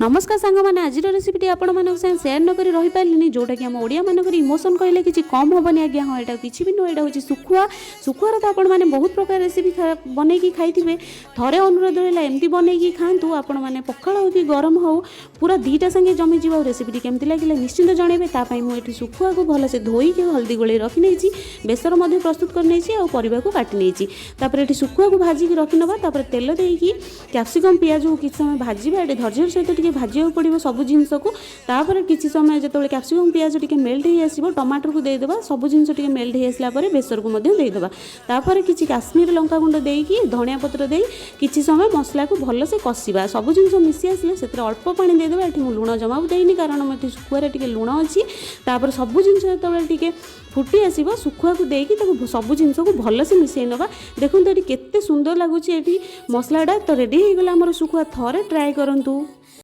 नमस्कार सांग मैंने आज रेसिपी आपण मान सेयार नक रही पारे जोटा कि आम ओडिया मानक इमोशन कहले कि कम हेनी आज्ञा। हाँ यहाँ किसी भी नुह यहाँ हूँ सुखुआ। सुखुआर तो आपण मैंने बहुत प्रकार रेसिपी बनई खाई थे अनुरोध रहा एमती बनई खातु आपण मैंने पखाल हो कि गरम हो पूरा दीटा संगे जमी जाव। रेसिपी केमती लगे निश्चिंत जनइबे। मुझे सुखुआ को भलसे धोईक हल्दी गोल रखी नहीं बेसर प्रस्तुत कर नहीं को काटी नहीं सुखुआ को भाजिक रखी नवा तेल देकी कैप्सिकम पियाज को किसी समय भाजवा ये धैर्य सहित भाजा पड़ो सब जिनस को। तापर किसी समय जो कैप्सिकम पियाज टी मेल्ट हो आसो टमाटर को देदेबा सब जिनस टी मेल्ट हो आसला बेसर को देदेबा। तापर किसी काश्मीर लंका गुंड देकी धनिया पत्र दे किसी समय मसला को भलसे कषा सब जिनस मिसी आसले से अल्प पानी देदेबा। ये मुझे लुण जमा देनी कारण मैं सुखुआ टे लुण अच्छी। तापर सब जिनस जो फुटी आसो सुखुआ को देकी सब जिनस को भलसे मिसई नवा। देखो ये केते सुंदर लगुच ये मसलाटा तो रेडी हो गला आमर सुखुआ। थरे ट्राए करंतु।